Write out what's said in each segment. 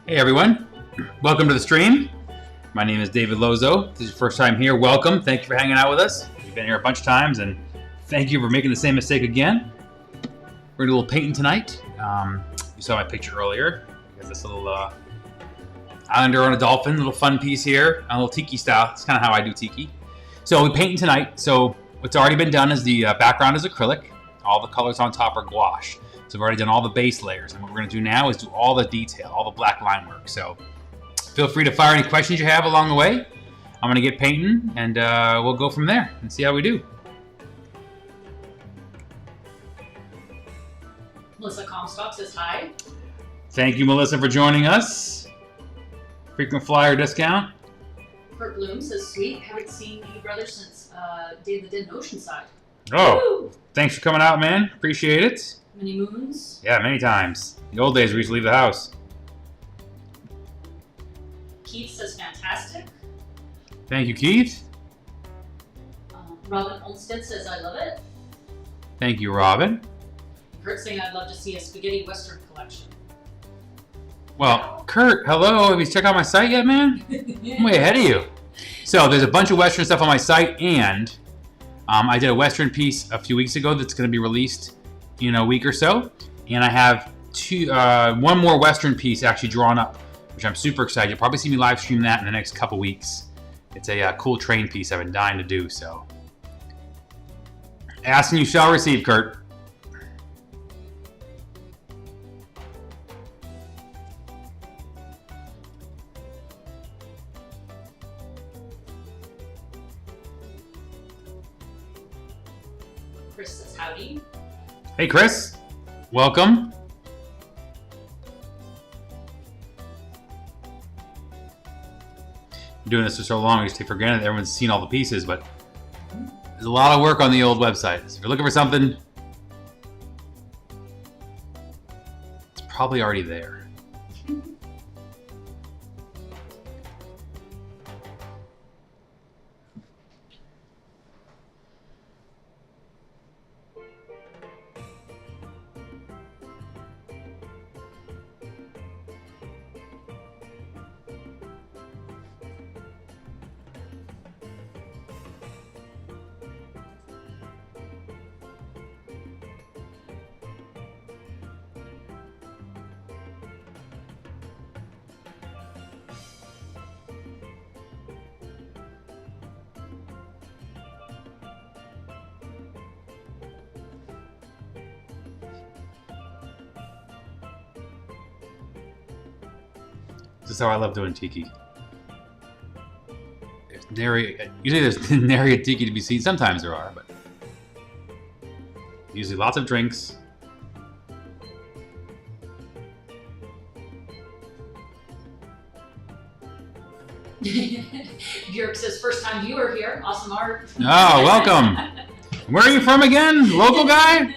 Hey everyone, welcome to the stream. My name is David Lozeau. If this is your first time here, welcome. Thank you for hanging out with us. You've been here a bunch of times and thank you for making the same mistake again. We're gonna do a little painting tonight. You saw my picture earlier. We got this little islander on a dolphin, little fun piece here, a little tiki style. That's kind of how I do tiki. So we're painting tonight. So what's already been done is the background is acrylic. All the colors on top are gouache. So we've already done all the base layers. And what we're gonna do now is do all the detail, all the black line work. So feel free to fire any questions you have along the way. I'm gonna get painting and we'll go from there and see how we do. Melissa Comstock says hi. Thank you, Melissa, for joining us. Frequent flyer discount. Kurt Bloom says, sweet, haven't seen you brothers since Day of the Dead in Oceanside. Oh, Woo! Thanks for coming out, man. Appreciate it. Many moons. Yeah, many times. In the old days, we used to leave the house. Keith says, fantastic. Thank you, Keith. Robin Olmsted says, I love it. Thank you, Robin. Kurt saying, I'd love to see a spaghetti western collection. Well, Kurt, hello. Have you checked out my site yet, man? I'm way ahead of you. So there's a bunch of Western stuff on my site, and I did a Western piece a few weeks ago that's going to be released in a week or so. And I have one more Western piece actually drawn up, which I'm super excited. You'll probably see me live stream that in the next couple weeks. It's a cool train piece I've been dying to do, so. Ask and you shall receive, Kurt. Chris says, howdy. Hey, Chris. Welcome. I'm doing this for so long, I just take for granted that everyone's seen all the pieces, but there's a lot of work on the old website. So if you're looking for something, it's probably already there. This is how I love doing tiki. Usually there's nary a tiki to be seen. Sometimes there are, but usually lots of drinks. Björk says, first time viewer here. Awesome art. Oh, welcome. Where are you from again? Local guy?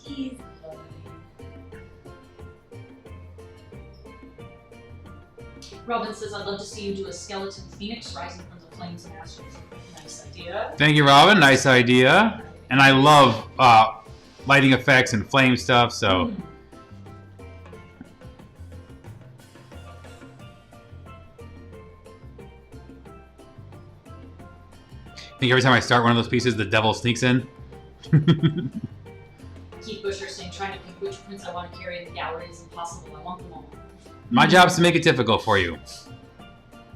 He's Robin says, I'd love to see you do a skeleton phoenix rising from the flames and ashes. Nice idea. Thank you, Robin. Nice idea. And I love lighting effects and flame stuff, so. I think every time I start one of those pieces, the devil sneaks in. Keith Busher saying, trying to pick which prints I want to carry in the gallery is impossible. I want them all. My job is to make it difficult for you.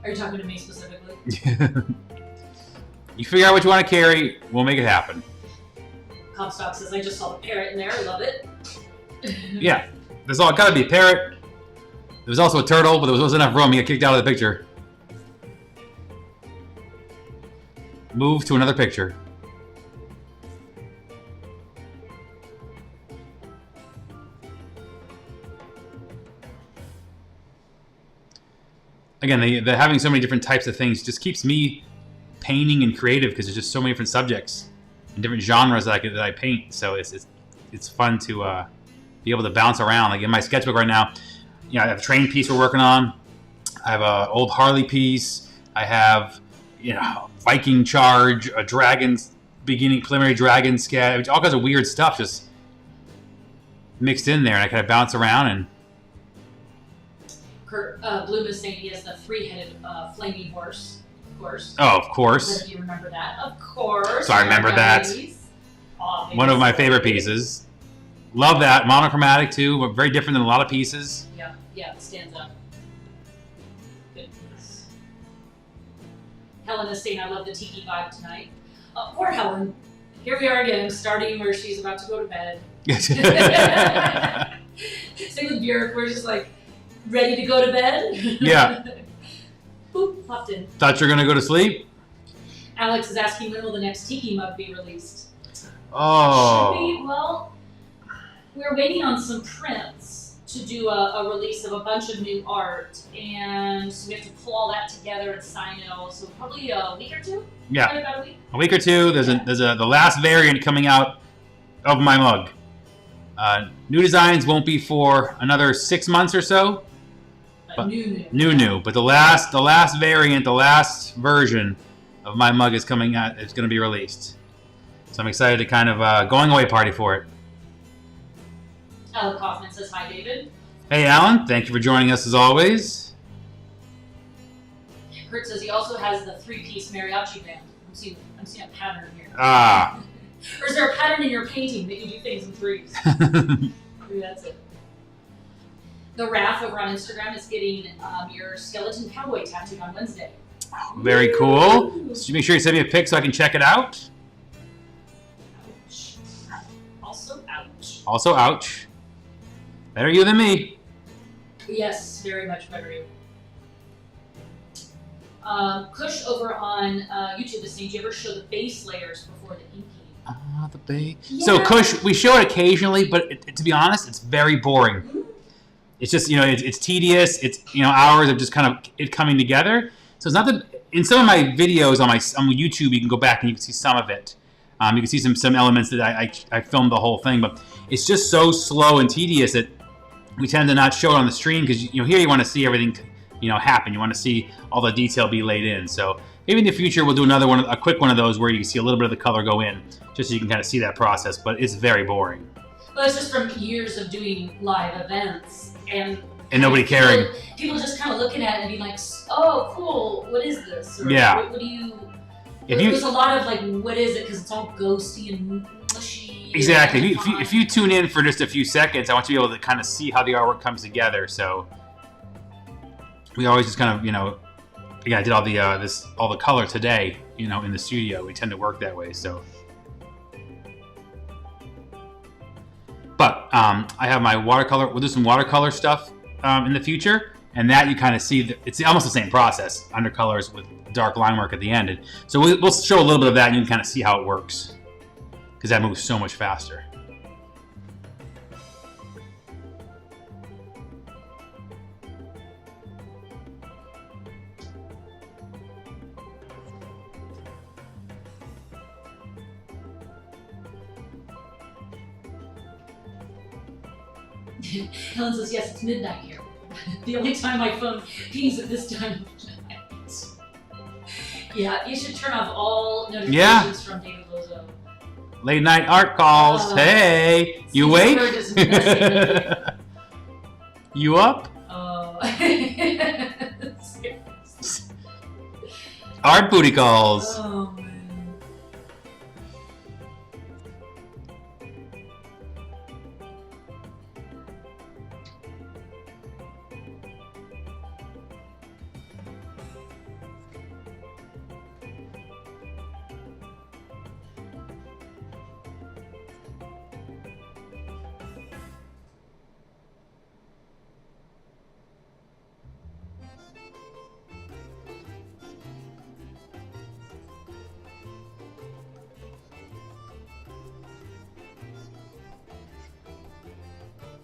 Are you talking to me specifically? You figure out what you want to carry, we'll make it happen. Comstock says, I just saw the parrot in there. I love it. Yeah, there's all gotta be a parrot. There was also a turtle, but there wasn't enough room. He got kicked out of the picture. Move to another picture. Again, the having so many different types of things just keeps me painting and creative because there's just so many different subjects and different genres that I paint. So it's fun to be able to bounce around. Like in my sketchbook right now, I have a train piece we're working on. I have an old Harley piece. I have, Viking charge, a dragon's beginning preliminary dragon sketch, all kinds of weird stuff just mixed in there, and I kind of bounce around. And Kurt Bloom is saying he has the three-headed flaming horse, of course. Oh, of course. If you remember that, of course. So I remember that. One of my favorite pieces. Love that. Monochromatic too, but very different than a lot of pieces. Yeah, it stands up. Good piece. Helen is saying, I love the tiki vibe tonight. Poor Helen. Here we are again, starting where she's about to go to bed. Same with Björk, we're just like, ready to go to bed? Yeah. Boop, popped in. Thought you were going to go to sleep? Alex is asking, when will the next tiki mug be released? Oh. Should we? Well, we're waiting on some prints to do a release of a bunch of new art, and so we have to pull all that together and sign it all. So probably a week or two. Yeah, probably about a week. A week or two. There's the last variant coming out of my mug. New designs won't be for another 6 months or so. But new. But the last variant, the last version of my mug is coming out. It's going to be released. So I'm excited to kind of going away party for it. Alan Kaufman says, hi, David. Hey, Alan. Thank you for joining us as always. Kurt says he also has the three-piece mariachi band. I'm seeing a pattern here. Ah. Or is there a pattern in your painting that you do things in threes? Maybe that's it. The Raph over on Instagram is getting your skeleton cowboy tattooed on Wednesday. Very cool. So make sure you send me a pic so I can check it out. Ouch. Also, ouch. Also, ouch. Better you than me. Yes, very much better you. Kush over on YouTube is saying, do you ever show the base layers before the inking? The base. Yeah. So Kush, we show it occasionally, but to be honest, it's very boring. Mm-hmm. It's just, it's tedious. It's, hours of just kind of it coming together. So it's not that, in some of my videos on YouTube, you can go back and you can see some of it. You can see some elements that I filmed the whole thing, but it's just so slow and tedious that we tend to not show it on the stream because, here you want to see everything, happen. You want to see all the detail be laid in. So maybe in the future we'll do another one, a quick one of those where you can see a little bit of the color go in, just so you can kind of see that process, but it's very boring. Well, it's just from years of doing live events and nobody caring. People just kind of looking at it and being like, oh, cool, what is this? Or, yeah. What do you... There's a lot of like, what is it? Because it's all ghosty and mushy. Exactly. If you tune in for just a few seconds, I want you to be able to kind of see how the artwork comes together. So we always just kind of, again, I did all the all the color today, in the studio. We tend to work that way. So, but I have my watercolor. We'll do some watercolor stuff in the future, and that you kind of see. It's almost the same process. Undercolors with dark line work at the end. And so we'll show a little bit of that, and you can kind of see how it works, because that moves so much faster. Helen says, yes, it's midnight here. The only time my phone pings at this time of night. Yeah, you should turn off all notifications from David Lozeau. Late night art calls. Hey, you awake? You up? Art booty calls. Oh, man.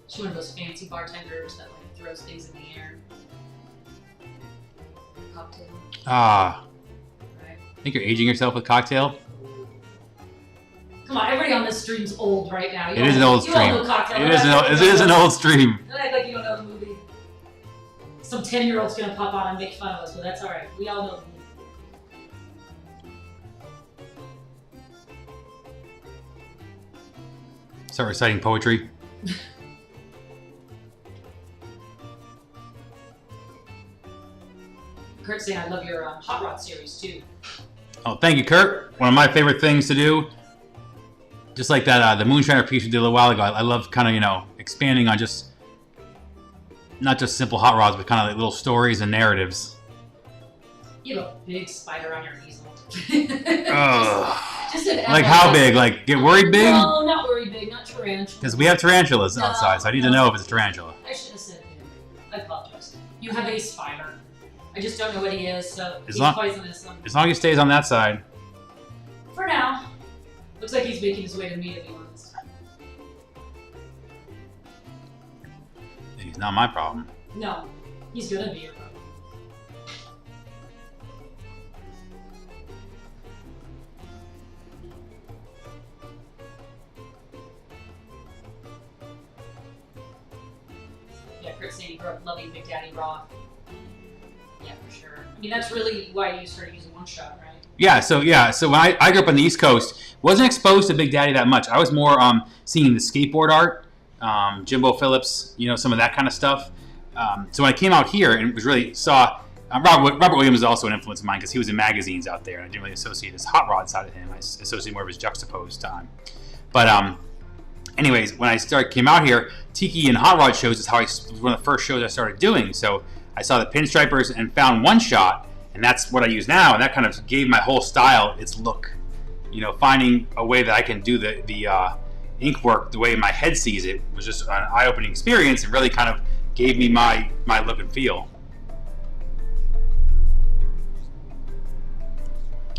She's one of those fancy bartenders that like throws things in the air. Cocktail. Ah. Right. I think you're aging yourself with cocktail. Come on, everybody on this stream's old right now. It is an old stream. It is an old stream. Don't act like you don't know the movie. Some 10-year-old's gonna pop on and make fun of us, but that's alright. We all know the movie. Start reciting poetry. Kurt's saying I love your hot rod series too. Oh, thank you, Kurt. One of my favorite things to do. Just like that, the Moonshiner piece we did a little while ago. I love kind of, you know, expanding on just, not just simple hot rods, but kind of like little stories and narratives. You have a big spider on your easel. Just like how big? Like get worried big? No, not worried big, not tarantula. Because we have tarantulas outside, so I need to know if it's a tarantula. I should have said I apologize. You have a spider. I just don't know what he is, so he's poisonous. As long as he stays on that side. For now. Looks like he's making his way to me, to be honest. He's not my problem. No, he's gonna be your problem. Yeah, Kurt's saying he grew up loving Big Daddy Raw. Yeah, for sure. I mean, that's really why you started using one shot, right? Yeah, so when I grew up on the East Coast, wasn't exposed to Big Daddy that much. I was more seeing the skateboard art, Jimbo Phillips, you know, some of that kind of stuff. So when I came out here and was really saw Robert Williams is also an influence of mine because he was in magazines out there, and I didn't really associate his hot rod side of him. I associated more of his juxtaposed time. But anyways, when I came out here, Tiki and hot rod shows is how was one of the first shows I started doing. So I saw the pinstripers and found one shot, and that's what I use now, and that kind of gave my whole style its look. You know, finding a way that I can do the ink work the way my head sees it was just an eye-opening experience, and really kind of gave me my look and feel.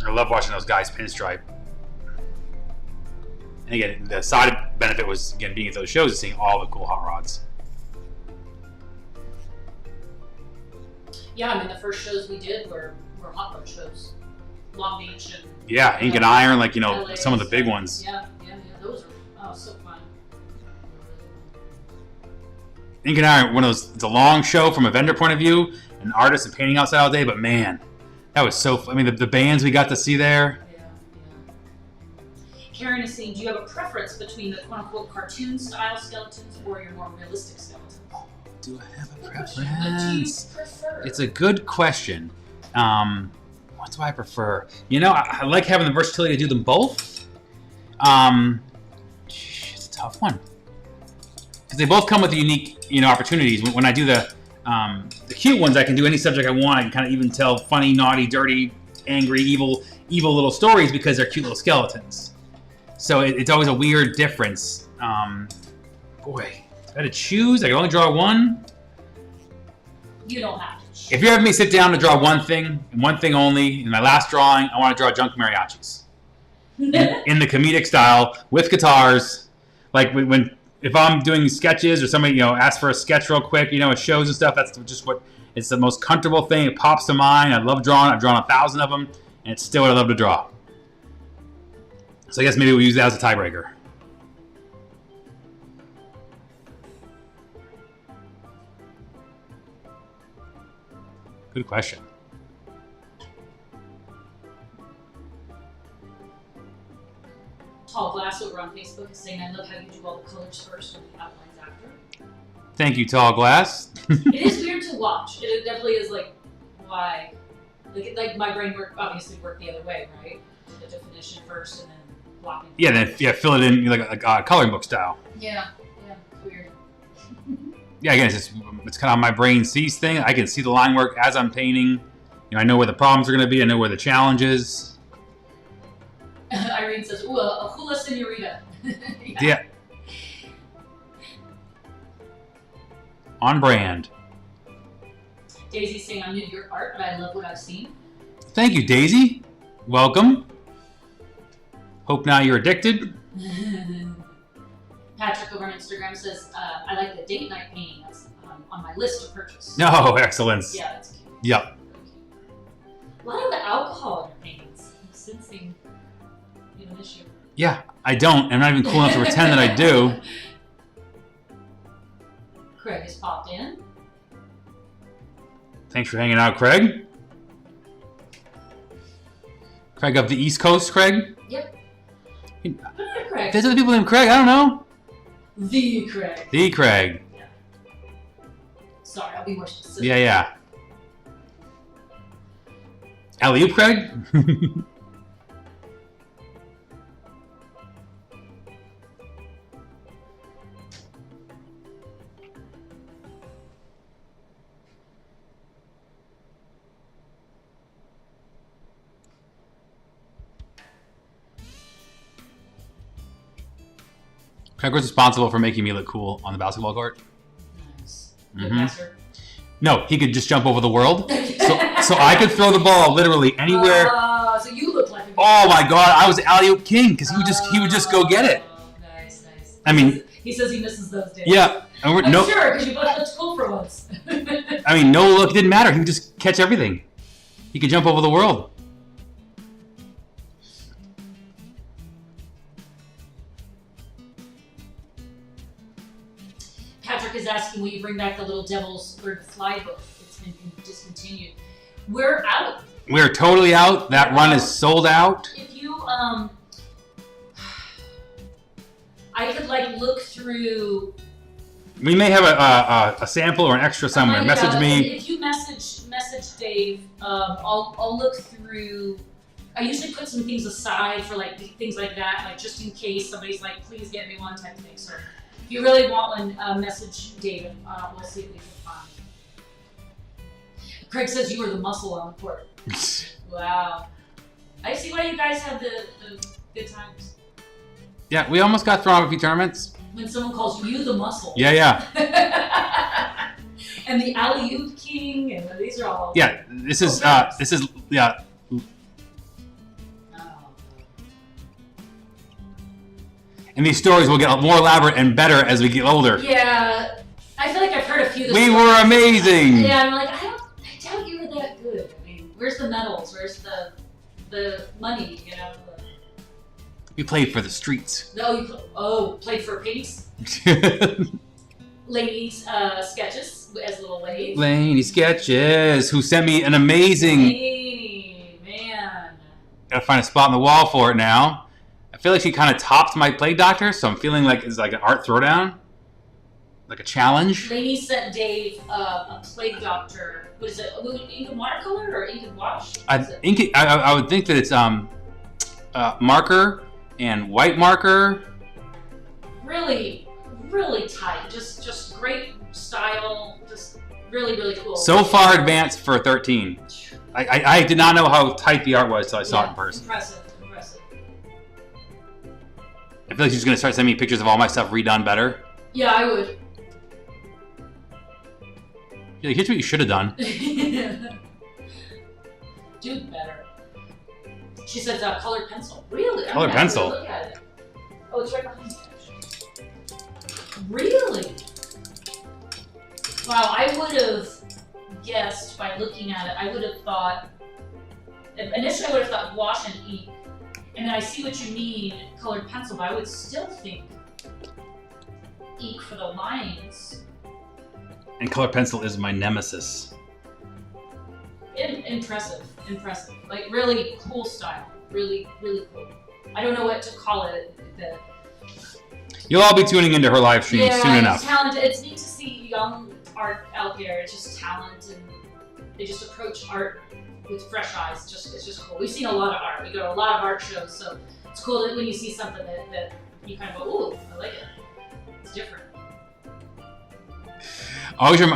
I love watching those guys pinstripe. And again, the side benefit was, again, being at those shows and seeing all the cool hot rods. Yeah, I mean, the first shows we did were hot rod shows. Long Beach and... Yeah, Ink and Iron, like, you know, LA, some of the big ones. Yeah, those are, so fun. Ink and Iron, one of those, it's a long show from a vendor point of view, an artist and painting outside all day, but man, that was so fun. I mean, the bands we got to see there. Yeah. Karen is saying, do you have a preference between the quote-unquote cartoon-style skeletons or your more realistic skeletons? Do I have a What do you preference? prefer? It's a good question. What do I prefer? You know, I like having the versatility to do them both. It's a tough one. Because they both come with unique, you know, opportunities. When I do the cute ones, I can do any subject I want. I can kind of even tell funny, naughty, dirty, angry, evil little stories because they're cute little skeletons. So it's always a weird difference. Boy, if I had to choose, I can only draw one. You don't have to. If you're having me sit down to draw one thing, and one thing only, in my last drawing, I want to draw junk mariachis. in the comedic style, with guitars. Like if I'm doing sketches or somebody, you know, asks for a sketch real quick, you know, at shows and stuff, that's just what, it's the most comfortable thing. It pops to mind. I love drawing. I've drawn 1,000 of them, and it's still what I love to draw. So I guess maybe we'll use that as a tiebreaker. Good question. Tall Glass over on Facebook is saying, I love how you do all the colors first and the outlines after. Thank you, Tall Glass. It is weird to watch. It definitely is like, why? Like my brain obviously worked the other way, right? The definition first and then blocking. Yeah, then fill it in like a coloring book style. Yeah, weird. Yeah, again, it's kind of how my brain sees things. I can see the line work as I'm painting. You know, I know where the problems are going to be. I know where the challenge is. Irene says, ooh, a hula senorita. Yeah. On brand. Daisy's saying, I'm new to your art, but I love what I've seen. Thank you, Daisy. Welcome. Hope now you're addicted. Patrick over on Instagram says, I like the date night painting. That's on my list to purchase. No, excellence. Yeah, that's cute. Yep. Really cute. A lot of the alcohol in your paintings. I'm sensing you have an issue. Yeah, I don't. I'm not even cool enough to pretend that I do. Craig has popped in. Thanks for hanging out, Craig. Craig up the East Coast, Craig? Yep. Good night, Craig. There's other people named Craig. I don't know. The Craig. The Craig. Yeah. Sorry, I'll be more specific. Yeah. Alley-oop Craig? Craig was responsible for making me look cool on the basketball court. Nice. Mm-hmm. Passer. No, he could just jump over the world. So I could throw the ball literally anywhere. So you look like a Oh my god, I was the alley-oop king because he would just go get it. Nice. I mean, he says he misses those days. Yeah. And I'm sure, because you both looked cool for once. I mean, no look didn't matter. He would just catch everything. He could jump over the world. Patrick is asking, will you bring back the Little Devils Learn to Fly book? It's been discontinued. We're out. We're totally out. That run is sold out. If you, I could like look through. We may have a sample or an extra somewhere. Message me. If you message Dave, I'll look through. I usually put some things aside for like things like that, like just in case somebody's like, please get me one type of thing. So if you really want one, message David. We'll see what we can find. Craig says you were the muscle on the court. Wow. I see why you guys have the good times. Yeah, we almost got thrown off a few tournaments. When someone calls you the muscle. Yeah. And the alley-oop king, and these are all. Yeah, this is. Yeah. Oh. And these stories will get more elaborate and better as we get older. Yeah, I feel like I've heard a few. We were amazing. Yeah, I'm like, I doubt you were that good. I mean, where's the medals? Where's the money? You know. We played for the streets. No, played for pinks. Ladies sketches as little ladies. Laney Sketches, who sent me an amazing. Hey, man. Gotta find a spot on the wall for it now. I feel like she kind of topped my Plague Doctor, so I'm feeling like it's like an art throwdown, like a challenge. Lainey sent Dave a Plague Doctor. What is it? Ink and watercolor or ink and gouache? I would think that it's marker and white marker. Really, really tight. Just great style. Just really cool. So far advanced for 13. I did not know how tight the art was until I saw it in person. Impressive. I feel like she's going to start sending me pictures of all my stuff redone better. Yeah, I would. Like, here's what you should have done. Do better. She says colored pencil. Really? Colored pencil? Look at it. Oh, it's right behind you. Really? Wow, I would have guessed by looking at it, I would have thought, initially I would have thought gouache and ink. And then I see what you mean, colored pencil, but I would still think ink for the lines. And colored pencil is my nemesis. Impressive. Like, really cool style. Really cool. I don't know what to call it. You'll all be tuning into her live stream soon enough. Talented. It's neat to see young art out there. It's just talent, and they just approach art with fresh eyes. It's just cool. We've seen a lot of art. We go to a lot of art shows, so it's cool that when you see something that you kind of go, ooh, I like it. It's different.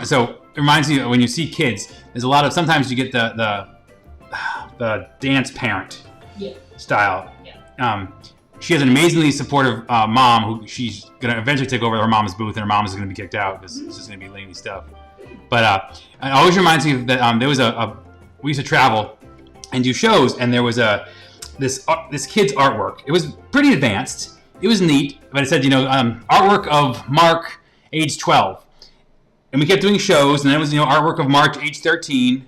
So it reminds me when you see kids, there's a lot of, sometimes you get the dance parent style. Yeah. She has an amazingly supportive mom who she's going to eventually take over her mom's booth, and her mom is going to be kicked out because it's just going to be Laney stuff. But it always reminds me that there was we used to travel and do shows, and there was this kid's artwork. It was pretty advanced. It was neat, but it said, artwork of Mark, age 12. And we kept doing shows, and then it was, artwork of Mark, age 13,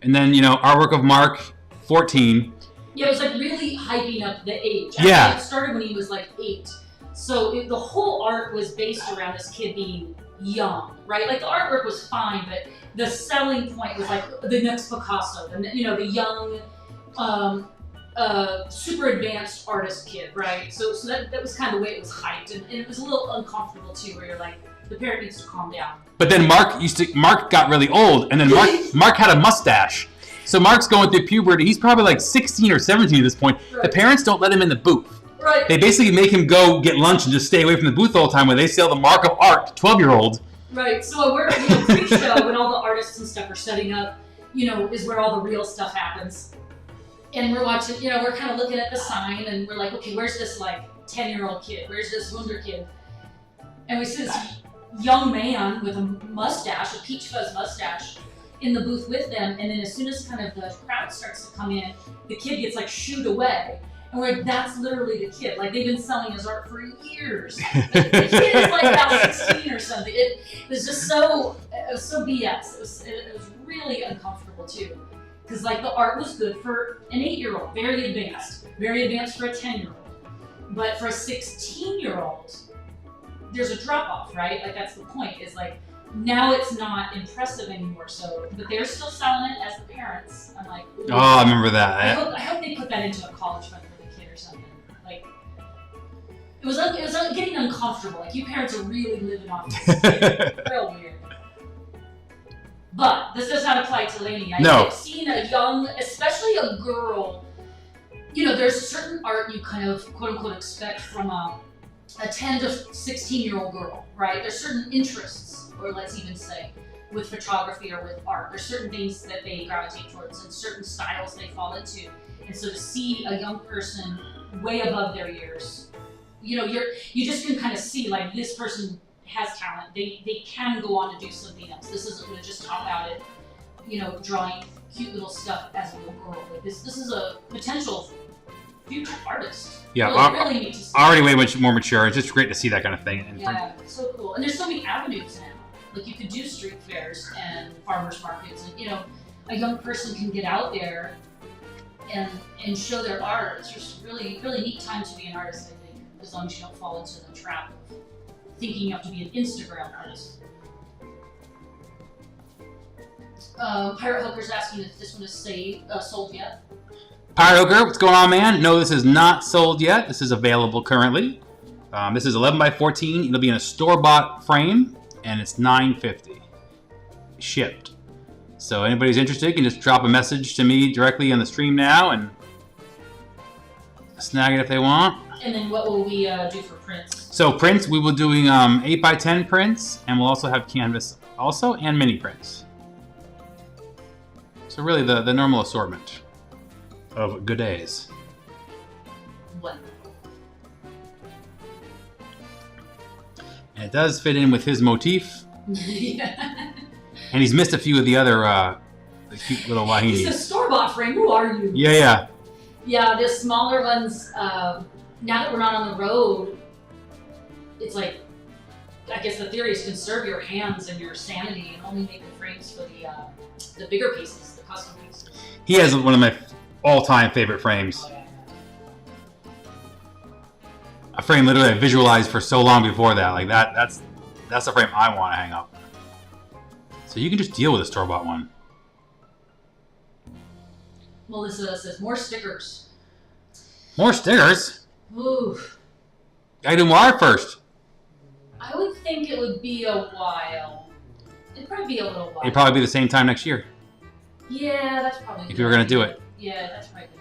and then, artwork of Mark, 14. Yeah, it was like really hyping up the age. Yeah. It started when he was like 8. So the whole art was based around this kid being young, right? Like the artwork was fine, but the selling point was like the next Picasso, and the young super advanced artist kid, right? So that was kind of the way it was hyped, and it was a little uncomfortable too, where you're like, the parent needs to calm down. But then Mark got really old, and then Mark had a mustache. So Mark's going through puberty. He's probably like 16 or 17 at this point. Right. The parents don't let him in the booth. Right. They basically make him go get lunch and just stay away from the booth all the time when they sell the Mark of Art to 12-year-olds. Right. So we're pre-show when all the artists and stuff are setting up, is where all the real stuff happens. And we're watching, we're kind of looking at the sign and we're like, okay, where's this like 10-year-old kid? Where's this wonder kid? And we see this young man with a mustache, a peach fuzz mustache, in the booth with them. And then as soon as kind of the crowd starts to come in, the kid gets like shooed away. And we're like, that's literally the kid. Like, they've been selling his art for years. The kid is like about 16 or something. It was just it was so BS. It was really uncomfortable too. Because like the art was good for an 8-year-old, very advanced for a 10-year-old. But for a 16-year-old, there's a drop off, right? Like that's the point, is like, now it's not impressive anymore. So, but they're still selling it as the parents. I'm like, ooh. Oh, I remember that. I hope they put that into a college fund for the kid or something. Like, it was getting uncomfortable. Like, you parents are really living off this. Real weird. But this does not apply to Lainey. I've seen a young, especially a girl. There's certain art you kind of quote unquote expect from a 10 to 16-year-old girl, right? There's certain interests, or let's even say, with photography or with art. There's certain things that they gravitate towards and certain styles they fall into. And so to see a young person way above their years, you just can kind of see like this person has talent. They can go on to do something else. This isn't going to just top out at, drawing cute little stuff as a little girl. Like this is a potential future artist. Yeah, really neat to see. Already way much more mature. It's just great to see that kind of thing. And yeah, so cool. And there's so many avenues now. Like you could do street fairs and farmers markets, and a young person can get out there and show their art. It's just really, really neat time to be an artist, I think, as long as you don't fall into the trap of thinking you have to be an Instagram artist. Pirate Hooker's asking if this one is sold yet. Pirate Hooker, what's going on, man? No, this is not sold yet. This is available currently. This is 11 by 14. It'll be in a store-bought frame, and it's $9.50 shipped. So anybody's interested can just drop a message to me directly on the stream now and snag it if they want. And then what will we do for prints? So prints, we will be doing 8 by 10 prints, and we'll also have canvas also, and mini prints. So really the normal assortment of good days. Wonderful. And it does fit in with his motif. Yeah. And he's missed a few of the other the cute little wahinis. He's a store-bought frame. Who are you? Yeah. Yeah, the smaller ones, now that we're not on the road, it's like, I guess the theory is conserve your hands and your sanity and only make the frames for the bigger pieces, the custom pieces. He has one of my all-time favorite frames. Oh, yeah. A frame literally I visualized for so long before that. Like that's the frame I want to hang up. So you can just deal with a store-bought one. Melissa says, more stickers. More stickers? Ooh. Gotta do more art first. I would think it would be a while. It'd probably be a little while. It'd probably be the same time next year. Yeah, that's probably if you were going to do it. Yeah, that's probably a good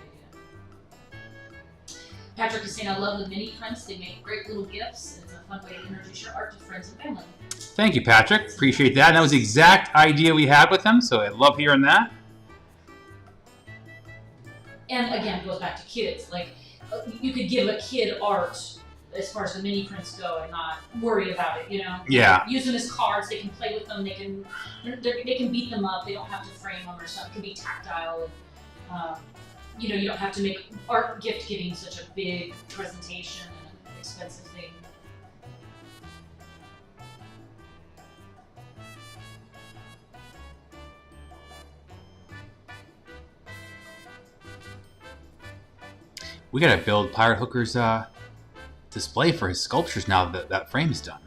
idea. Patrick is saying, I love the mini prints. They make great little gifts. It's a fun way to introduce your art to friends and family. Thank you, Patrick. Appreciate that. And that was the exact idea we had with them, so I love hearing that. And again, it goes back to kids. Like, you could give a kid art as far as the mini prints go and not worry about it, Yeah. Use them as cards. They can play with them. They can beat them up. They don't have to frame them or something. It can be tactile. You don't have to make art gift giving such a big presentation and an expensive thing. We gotta build Pirate Hooker's display for his sculptures now that that frame is done.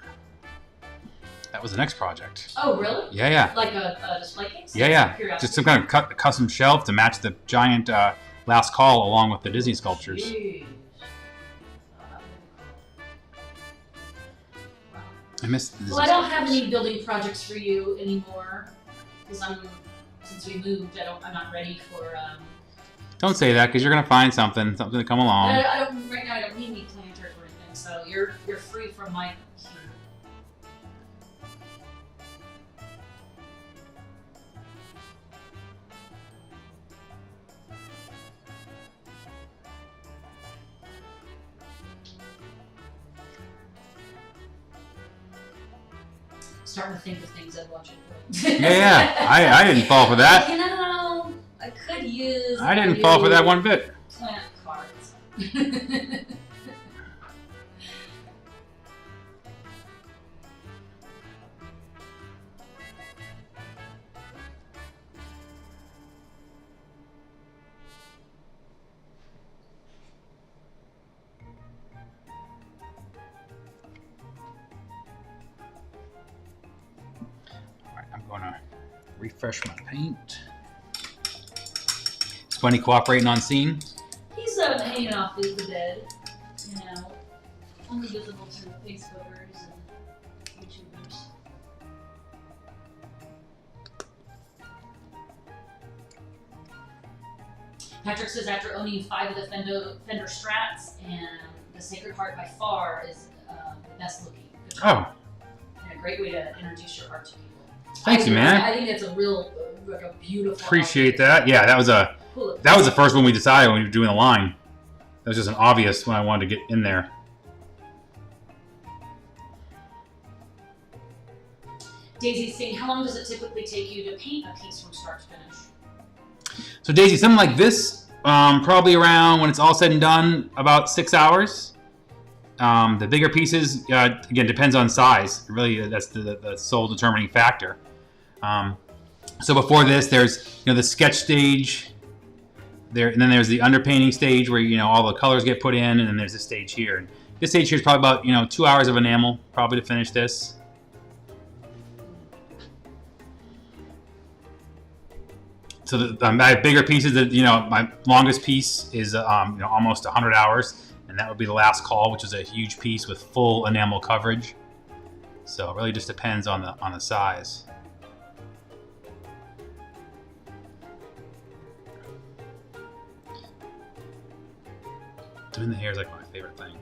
That was the next project. Oh, really? Yeah. Like a display case? Yeah. Curiosity. Just some kind of custom shelf to match the giant last call along with the Disney sculptures. Jeez. I missed the Disney Well, I don't have sculptures. any building projects for you anymore because since we moved, I'm not ready for. Don't say that, because you're gonna find something to come along. I don't right now. I don't need any planters or anything, so you're free from my queue. Starting to think of things I'd watch it. Yeah, I didn't fall for that. You know, I could use. I didn't fall for that one bit. Plant cards. Alright, I'm gonna refresh my paint. Is Bunny cooperating on scene? He's hanging off the bed, you know, only visible to Facebookers and YouTubers. Patrick says after owning 5 of the Fender Strats, and the Sacred Heart by far is the best looking. Oh, And a great way to introduce your art to people. thanks you, man. I think it's a real, like a beautiful. Appreciate that. Yeah, that was the first one we decided when we were doing the line. That was just an obvious one I wanted to get in there. Daisy's saying, how long does it typically take you to paint a piece from start to finish? So Daisy, something like this, probably around, when it's all said and done, about 6 hours. The bigger pieces, again, depends on size. Really, that's the sole determining factor. So before this, there's the sketch stage. And then there's the underpainting stage where all the colors get put in, and then there's this stage here. And this stage here is probably about 2 hours of enamel, probably to finish this. So I have bigger pieces. That my longest piece is almost 100 hours, and that would be the last call, which is a huge piece with full enamel coverage. So it really just depends on the size. Doing the hair is like my favorite thing.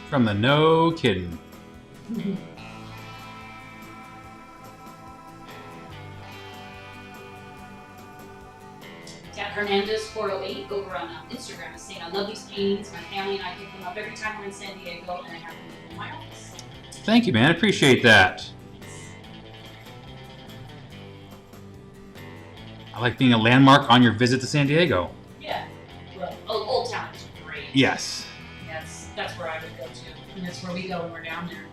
From the No Kidding. Cat Hernandez 408 over on Instagram is saying, I love these paintings. My family and I pick them up every time we're in San Diego, and I have them in my office. Thank you, man. Appreciate that. I like being a landmark on your visit to San Diego. Yeah. Well, Old Town is great. Yes. That's where I would go to. And that's where we go when we're down there.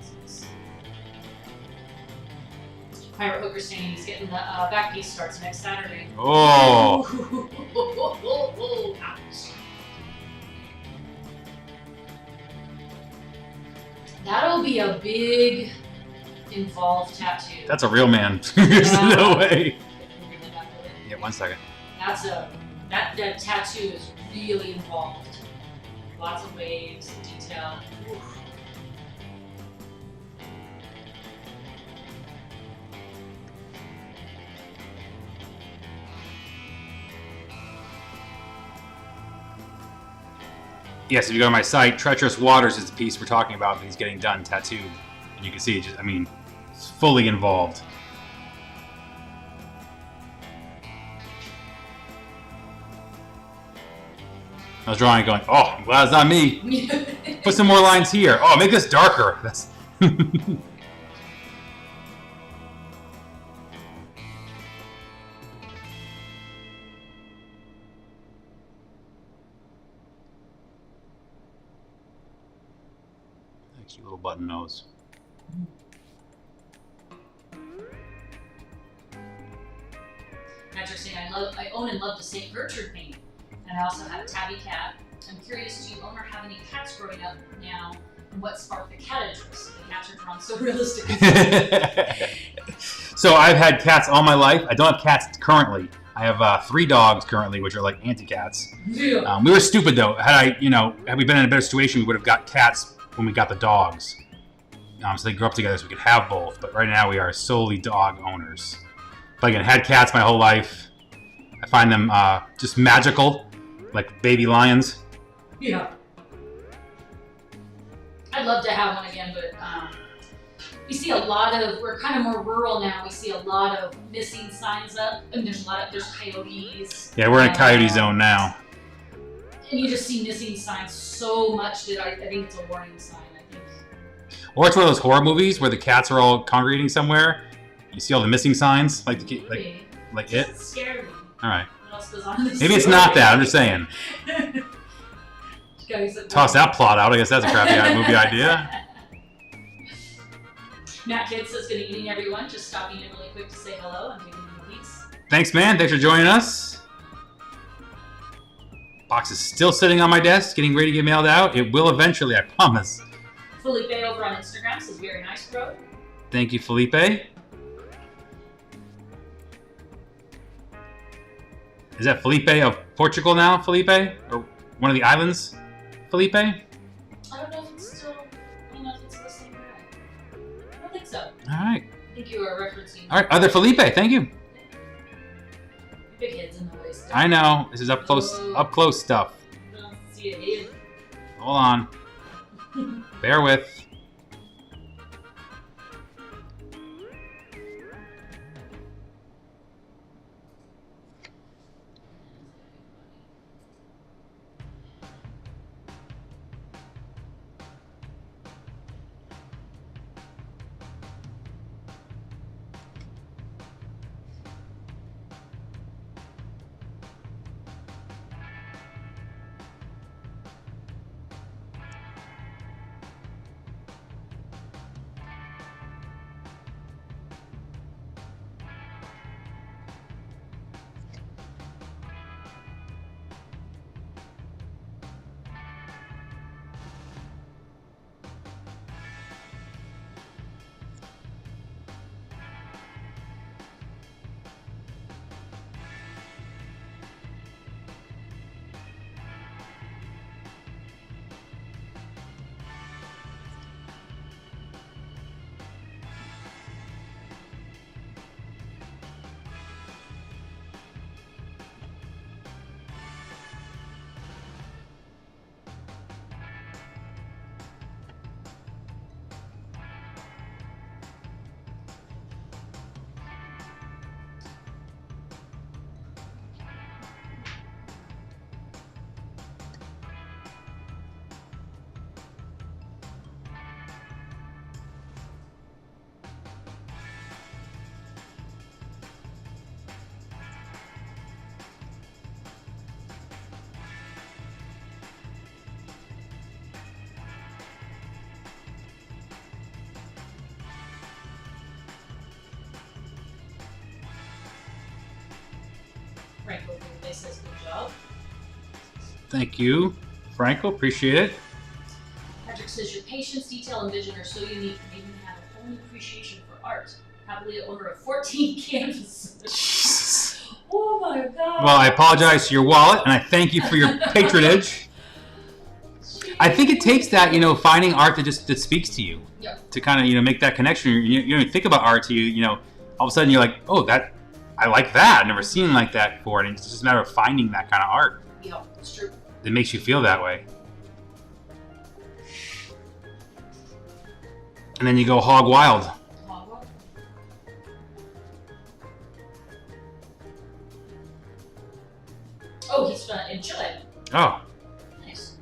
Pirate Hooker saying he's getting the back piece starts next Saturday. Oh. Ouch. That'll be a big, involved tattoo. That's a real man. There's no way. Yeah, 1 second. That tattoo is really involved. Lots of waves, detail. Oof. Yes, if you go to my site, Treacherous Waters is the piece we're talking about. He's getting done tattooed, and you can see it's fully involved. I was drawing, going, oh, I'm glad it's not me. Put some more lines here. Oh, make this darker. That's. Cute little button nose. Patrick's saying, I own and love the St. Gertrude painting, and I also have a tabby cat. I'm curious, do you own or have any cats growing up now, and what sparked the cat interest? The cats are drawn so realistically. So I've had cats all my life. I don't have cats currently. I have 3 dogs currently, which are like anti-cats. Yeah. We were stupid though. Had we been in a better situation, we would have got cats when we got the dogs. So they grew up together so we could have both. But right now we are solely dog owners. But again, had cats my whole life. I find them just magical, like baby lions. Yeah. I'd love to have one again, but we see a lot of, we're kind of more rural now, we see a lot of missing signs up. I mean, there's coyotes. Yeah, we're in a coyote zone now. And you just see missing signs so much that I think it's a warning sign, I think. Or it's one of those horror movies where the cats are all congregating somewhere. You see all the missing signs, like it. It's scary. All right. What else goes on in this Maybe it's story? not that. I'm just saying. Guys, Toss that plot out. I guess that's a crappy movie idea. Matt Kidd says, good evening, everyone. Just stopping in really quick to say hello and giving you leads. Thanks, man. Thanks for joining us. Box is still sitting on my desk, getting ready to get mailed out. It will eventually, I promise. Felipe over on Instagram says, very nice, bro. Thank you, Felipe. Is that Felipe of Portugal now, Felipe? Or one of the islands, Felipe? I don't know if it's still, I don't know if it's the same guy. I don't think so. All right. I think you were referencing. All right, other Felipe, thank you. Big heads in the way still. I know. This is up close stuff. I don't see a head. Hold on. Bear with. Franco Felipe says, good job. Thank you, Franco. Appreciate it. Patrick says, your patience, detail, and vision are so unique and even have a whole new appreciation for art. Happily owner of 14 canvases. Oh my god. Well, I apologize to your wallet, and I thank you for your patronage. I think it takes that, finding art that speaks to you. Yep. To kind of, make that connection. You don't even think about art till all of a sudden you're like, oh, I like that. I've never seen like that before. And it's just a matter of finding that kind of art. Yeah, it's true. That makes you feel that way. And then you go hog wild. Oh, he's in Chile. Oh. Nice.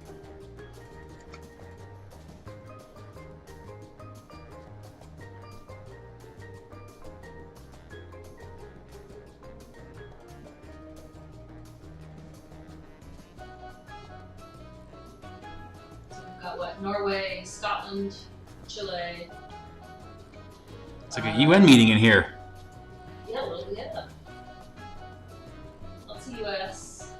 So we've got what? Norway, Scotland, Chile, It's like a UN meeting in here. Yeah, well, yeah. Let's see US.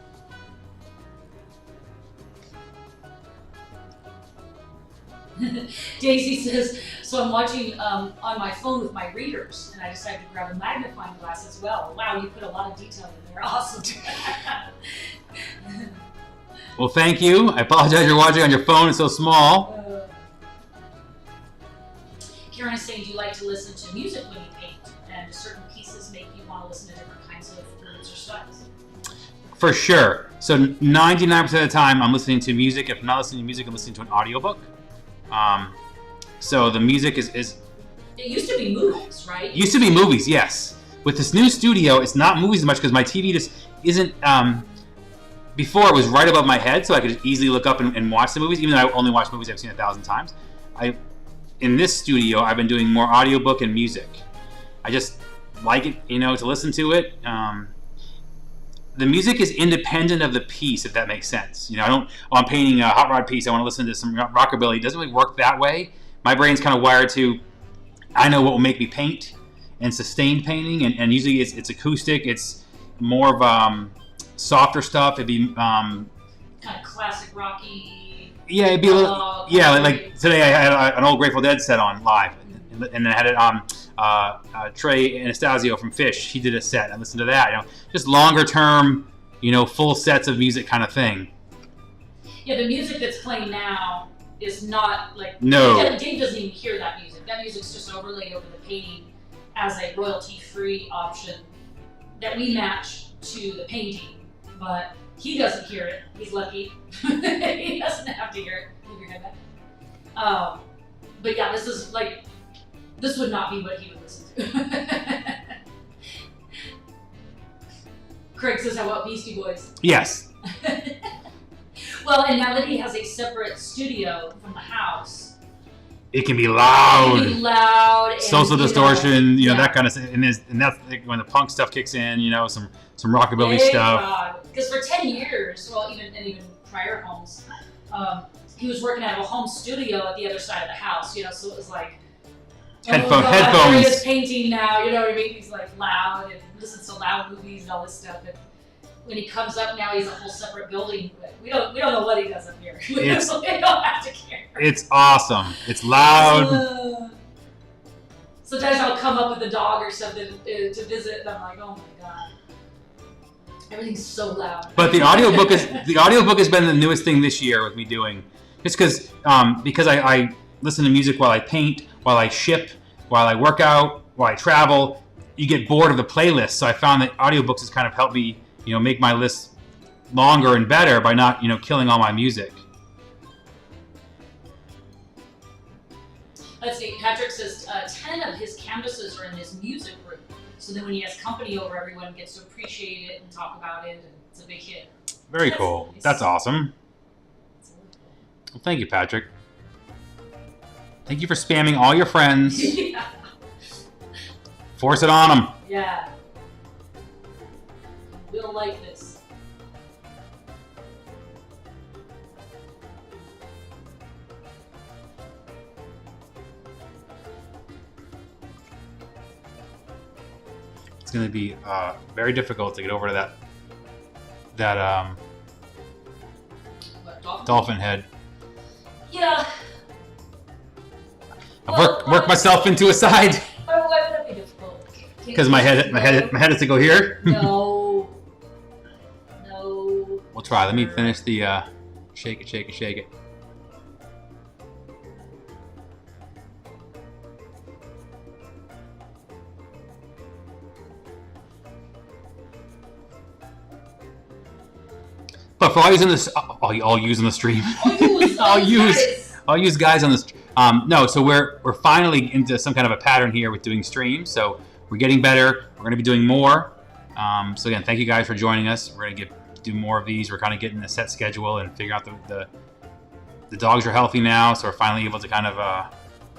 Daisy says, so I'm watching on my phone with my readers, and I decided to grab a magnifying glass as well. Wow, you put a lot of detail in there. Awesome. Well, thank you. I apologize you're watching on your phone. It's so small. Karen is saying, do you like to listen to music when you paint? And do certain pieces make you want to listen to different kinds of fluids or styles? For sure. So 99% of the time I'm listening to music. If I'm not listening to music, I'm listening to an audiobook. So the music is It used to be movies, right? Used to be movies, yes. With this new studio, it's not movies as much because my TV just isn't. Before it was right above my head, so I could just easily look up and watch the movies. Even though I only watch movies I've seen 1,000 times, in this studio I've been doing more audiobook and music. I just like it, to listen to it. The music is independent of the piece, if that makes sense. I'm painting a hot rod piece. I want to listen to some rockabilly. It doesn't really work that way. My brain's kind of wired to, I know what will make me paint and sustained painting, and usually it's acoustic. It's more of softer stuff. It'd be kind of classic rocky. Yeah, it'd be a little. Yeah, like today I had an old Grateful Dead set on live, and I had it Trey Anastasio from Fish. He did a set. I listened to that. Just longer term, full sets of music kind of thing. Yeah, the music that's playing now is not like. No. Dave doesn't even hear that music. That music's just overlaid over the painting as a royalty-free option that we match to the painting, but he doesn't hear it. He's lucky. He doesn't have to hear it. Move your head back. But yeah, this would not be what he would listen to. Craig says, how about Beastie Boys? Yes. Well, and now that he has a separate studio from the house, it can be loud. It can be loud. And, social distortion, that kind of thing. And that's when the punk stuff kicks in, some rockabilly stuff. Because for 10 years, well, even prior homes, he was working out of a home studio at the other side of the house, so it was like, headphones. There he is painting now, you know what I mean? He's like loud and listens to loud movies and all this stuff. And when he comes up now, he's a whole separate building. But we don't know what he does up here. We don't have to care. It's awesome. It's loud. Sometimes I'll come up with a dog or something to visit, and I'm like, oh my god, everything's so loud. But the audiobook has been the newest thing this year with me doing, just because I listen to music while I paint, while I ship, while I work out, while I travel. You get bored of the playlist, so I found that audiobooks has kind of helped me, make my list longer and better by not, killing all my music. Let's see, Patrick says 10 of his canvases are in his music room. So then when he has company over, everyone gets to appreciate it and talk about it, and it's a big hit. Very cool. Nice. That's awesome. Well, thank you, Patrick. Thank you for spamming all your friends. Yeah. Force it on them. Yeah. We'll like this. It's going to be very difficult to get over to that dolphin head. Yeah. I've worked myself into a side. Why would that be difficult? Because my head has to go here. No. We'll try. Let me finish the shake it. But for all using this, all using the stream. I'll use guys on this. No, so we're finally into some kind of a pattern here with doing streams. So we're getting better. We're going to be doing more. So again, thank you guys for joining us. We're going to do more of these. We're kind of getting a set schedule and figuring out the dogs are healthy now. So we're finally able to kind of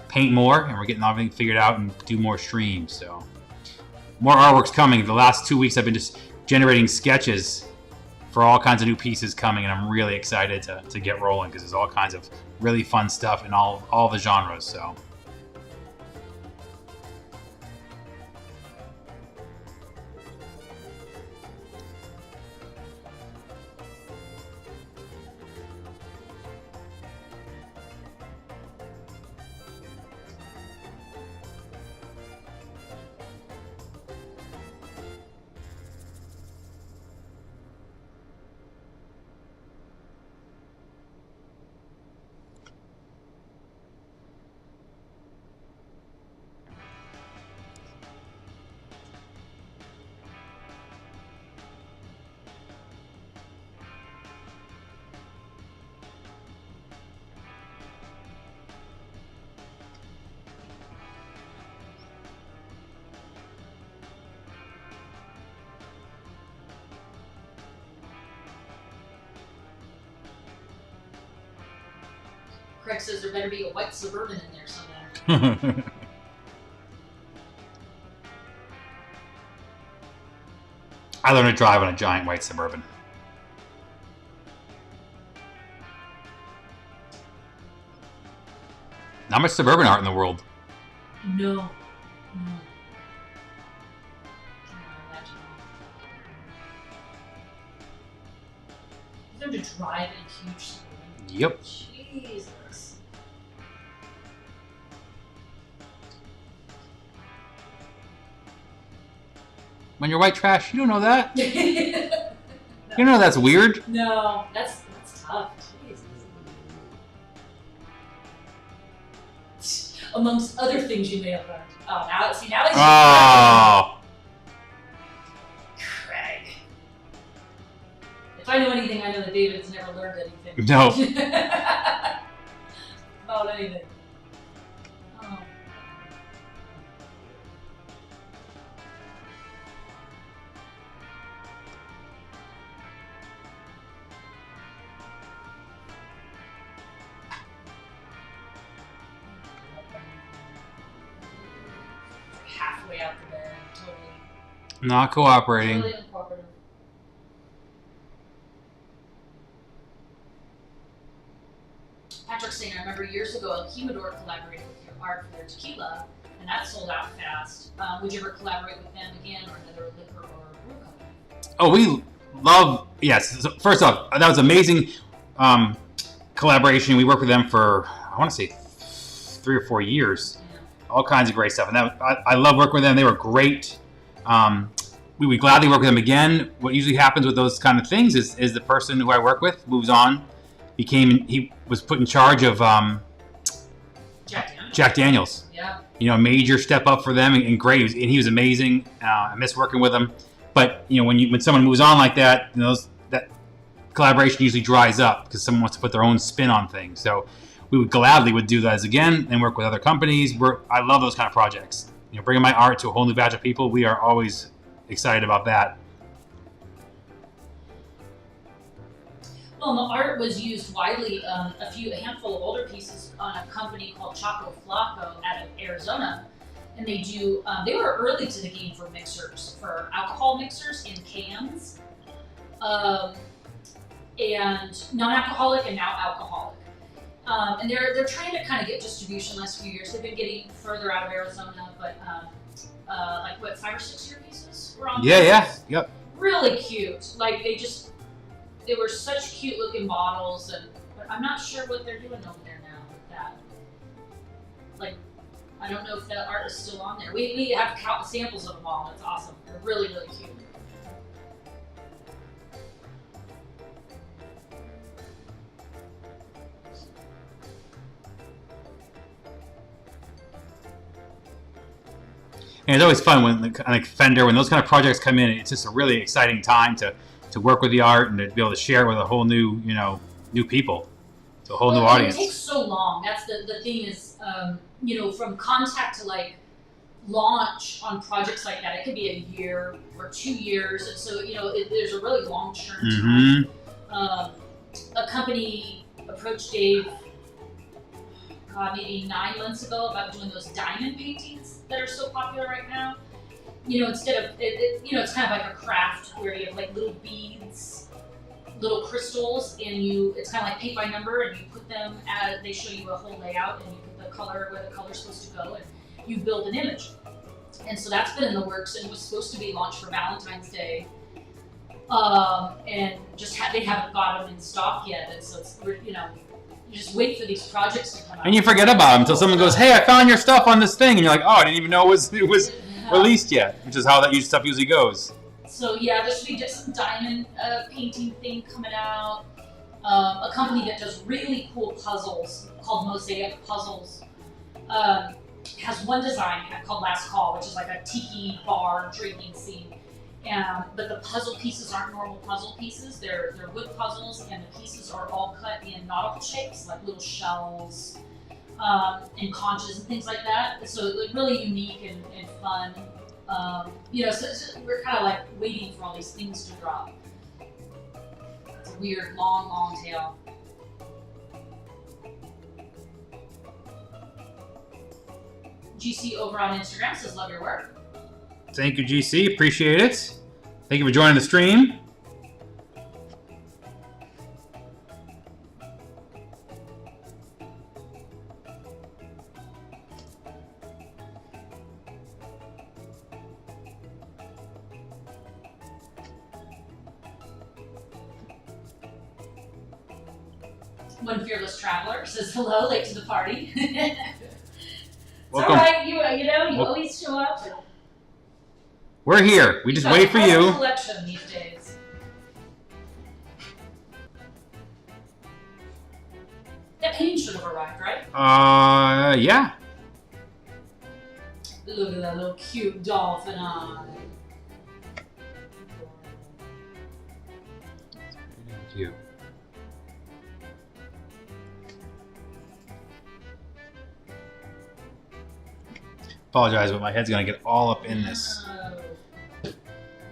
paint more, and we're getting everything figured out and do more streams. So more artwork's coming. The last 2 weeks I've been just generating sketches for all kinds of new pieces coming, and I'm really excited to get rolling because there's all kinds of really fun stuff in all the genres. So Craig says there better be a white Suburban in there somewhere. I learned to drive on a giant white Suburban. Not much Suburban art in the world. No. No. You learn to drive in a huge Suburban. Yep. Jesus. When you're white trash, you don't know that. No. You know that's weird. No, that's tough. Jesus. Amongst other things you may have learned. Oh, now he's Oh. Craig. If I know anything, I know that David's never learned anything. No. About anything. Oh. Halfway out the bed, totally. Not cooperating. Totally uncooperative. Patrick's saying, I remember years ago, El Humidor collaborated with your art for their tequila, and that sold out fast. Would you ever collaborate with them again, or another liquor or brew company? Oh, we love, yes. So first off, that was amazing collaboration. We worked with them for, I want to say, 3 or 4 years. Yeah. All kinds of great stuff. And that, I love working with them. They were great. We would gladly work with them again. What usually happens with those kind of things is the person who I work with moves on. He was put in charge of Jack Daniels. Yeah. You know, major step up for them and great. He was amazing. I miss working with him. But you know, when someone moves on like that, you know, that collaboration usually dries up because someone wants to put their own spin on things. So we would gladly do those again and work with other companies. I love those kind of projects. You know, bringing my art to a whole new batch of people. We are always excited about that. Well, and the art was used widely, a handful of older pieces on a company called Choco Flaco out of Arizona. And they were early to the game for mixers, for alcohol mixers in cans. And non-alcoholic and now alcoholic. And they're trying to kind of get distribution last few years. They've been getting further out of Arizona, but like what, 5 or 6 year pieces were on Yep. Really cute. Like they were such cute looking bottles, but I'm not sure what they're doing over there now with that. Like, I don't know if that art is still on there. We have samples of them all. It's awesome. They're really, really cute. And it's always fun when like Fender, when those kind of projects come in. It's just a really exciting time to work with the art and to be able to share it with a whole new, new people, to a whole new audience. It takes so long. That's the thing is, from contact to like launch on projects like that, it could be a year or 2 years. And so, there's a really long-term time. A company approached Dave maybe 9 months ago about doing those diamond paintings that are so popular right now. Instead of, it's kind of like a craft where you have like little beads, little crystals, and it's kind of like paint by number, and you put them they show you a whole layout, and you put the color where the color's supposed to go, and you build an image. And so that's been in the works, and it was supposed to be launched for Valentine's Day. And just they haven't got them in stock yet, and so it's, you just wait for these projects to come out. And you forget about them until someone goes, "Hey, I found your stuff on this thing," and you're like, "Oh, I didn't even know it was released yet," which is how that stuff usually goes. So yeah, there should be just some diamond painting thing coming out. A company that does really cool puzzles called Mosaic Puzzles has one design called Last Call, which is like a tiki bar drinking scene. But the puzzle pieces aren't normal puzzle pieces. They're wood puzzles, and the pieces are all cut in nautical shapes, like little shells and conches and things like that. So it's really unique and fun. So we're kind of like waiting for all these things to drop. It's a weird, long tail. GC over on Instagram says, love your work. Thank you, GC. Appreciate it. Thank you for joining the stream. One fearless traveler says hello, late to the party. It's Welcome. all right, you always show up. We're here. We just wait for you. Collection these days. That painting should have arrived, right? Yeah. Look at that little cute dolphin eye. Thank you. Apologize, but my head's gonna get all up in this.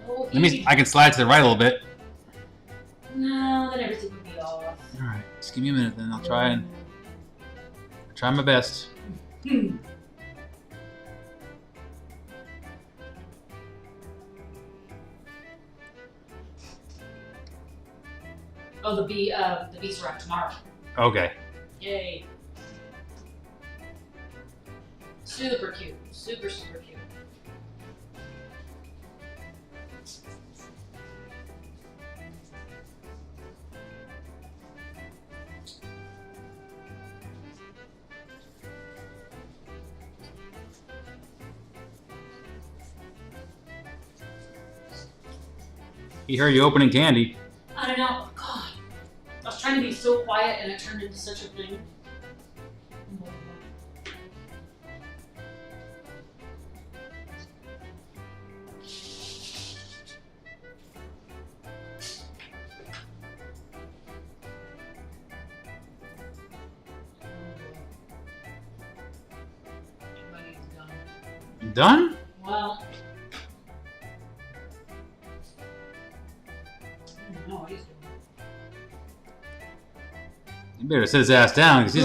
Oh, I can slide to the right a little bit. No, then everything would be off. All right, just give me a minute, then I'll try my best. Oh, the bees arrive tomorrow. Okay. Yay. Super cute. Super, super cute. He heard you opening candy. I don't know. God. I was trying to be so quiet and it turned into such a thing. Done? Well, I don't know what he's doing. You better sit his ass down because he's.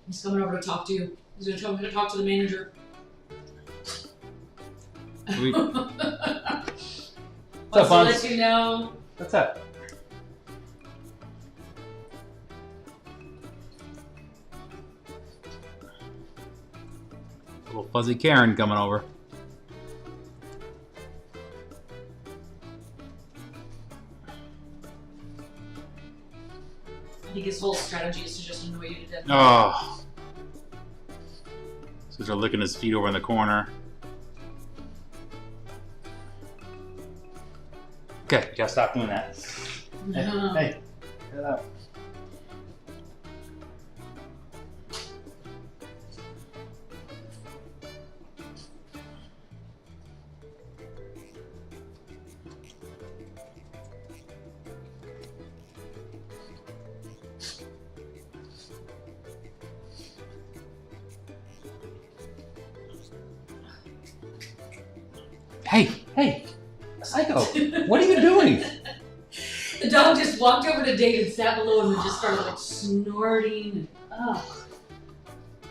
He's coming over to talk to you. He's going to tell me to talk to the manager. What's up, to Hans? let you know. What's up? Little fuzzy Karen coming over. I think his whole strategy is to just annoy you to death. Oh. So they're licking his feet over in the corner. Okay, you gotta stop doing that. No. Hey, get out. Hey, Psycho, what are you doing? The dog just walked over to David, sat below him, and just started like snorting. And, oh.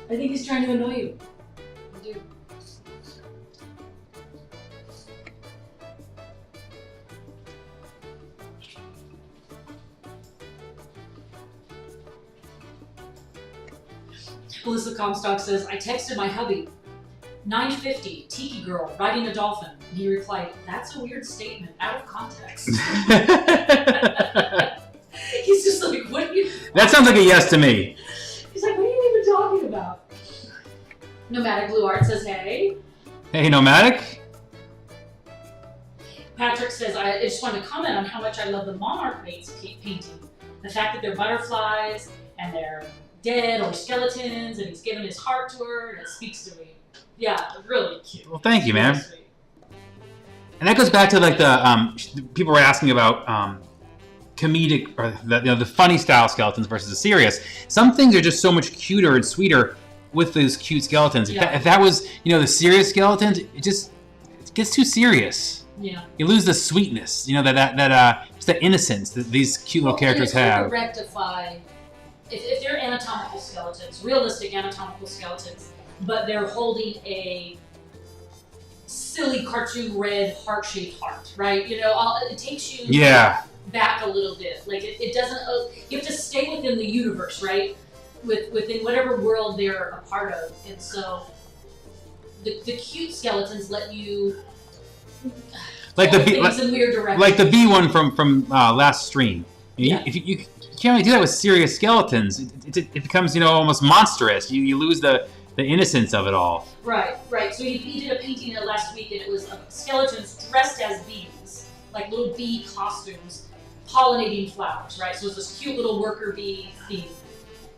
I think he's trying to annoy you. I do. Melissa Comstock says, I texted my hubby, 9:50, Tiki girl, riding a dolphin. And he replied, that's a weird statement, out of context. He's just like, what are you... That sounds like a yes to me. He's like, what are you even talking about? Nomadic Blue Art says, hey. Hey, Nomadic. Patrick says, I just wanted to comment on how much I love the Monarch mates painting. The fact that they're butterflies and they're dead or skeletons, and he's given his heart to her, and it speaks to me. Yeah, really cute. Well, thank you, man. Really sweet. And that goes back to like the people were asking about comedic or the funny style skeletons versus the serious. Some things are just so much cuter and sweeter with those cute skeletons. Yeah. If that was the serious skeletons, it gets too serious. Yeah. You lose the sweetness, that just the innocence that these cute little characters it's hard have. to rectify if they're anatomical skeletons, realistic anatomical skeletons, but they're holding a silly cartoon red heart-shaped heart, right? You know, it takes you back a little bit. Like it doesn't. You have to stay within the universe, right? Within whatever world they're a part of, and so the cute skeletons let you like the things in weird directions. Like the bee one from last stream. Yeah. If you can't really do that with serious skeletons. It becomes, you know, almost monstrous. You lose the innocence of it all. Right. So he did a painting last week, and it was skeletons dressed as bees, like little bee costumes, pollinating flowers, right? So it was this cute little worker bee theme.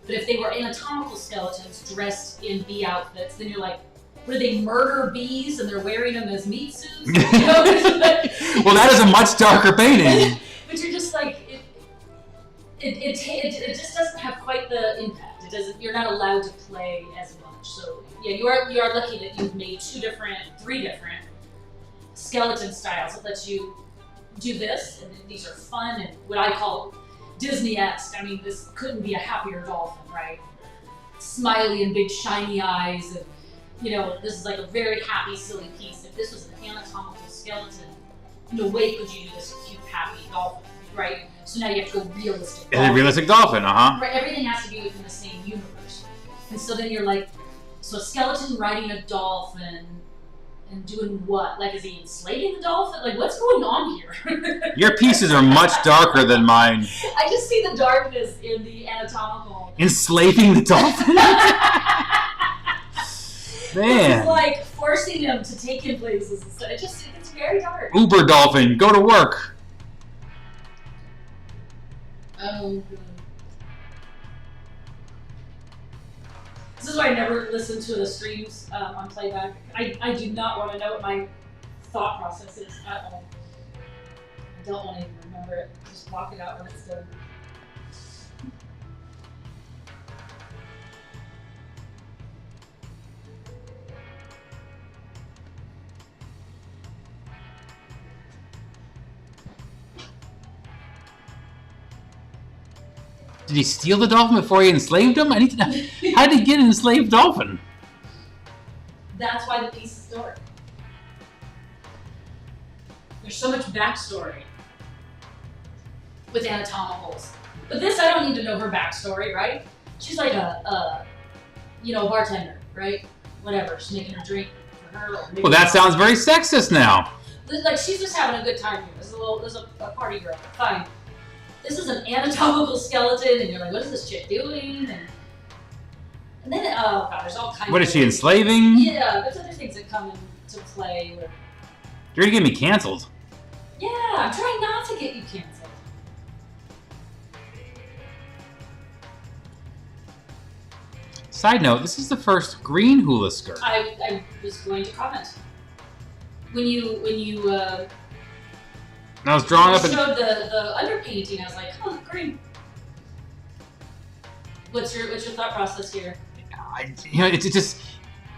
But if they were anatomical skeletons dressed in bee outfits, then you're like, what, do they murder bees and they're wearing them as meat suits? You know? Well, that is a much darker painting. But you're just like, it just doesn't have quite the impact. It doesn't. You're not allowed to play as much. So yeah, you are lucky that you've made three different skeleton styles that lets you do this, and these are fun and what I call Disney-esque. I mean, this couldn't be a happier dolphin, right? Smiley and big shiny eyes, and you know, this is like a very happy, silly piece. If this was an anatomical skeleton, no way could you do this cute, happy dolphin, right? So now you have to go realistic. It's a realistic dolphin, Right, everything has to be within the same universe. And so then you're like, so a skeleton riding a dolphin and doing what? Like, is he enslaving the dolphin? Like, what's going on here? Your pieces are much darker than mine. I just see the darkness in the anatomical. Enslaving the dolphin? Man. It's like forcing him to take him places and stuff. It's very dark. Uber dolphin, go to work. Oh, good. This is why I never listen to the streams on playback. I do not want to know what my thought process is at all. I don't want to even remember it. Just block it out when it's done. Did he steal the dolphin before he enslaved him? I need to know. How did he get an enslaved dolphin? That's why the piece is dark. There's so much backstory with anatomicals. But this, I don't need to know her backstory, right? She's like a bartender, right? Whatever, she's making a drink for her. Well, that sounds very sexist now. Like, she's just having a good time here. This is a party girl. Fine. This is an anatomical skeleton, and you're like, what is this chick doing? And then, oh god, there's all kinds of... What is she, enslaving? Yeah, there's other things that come into play. You're gonna get me canceled. Yeah, I'm trying not to get you canceled. Side note, this is the first green hula skirt. I was going to comment. When you I was drawing up showed the underpainting, I was like, oh, green. What's your thought process here? it's just,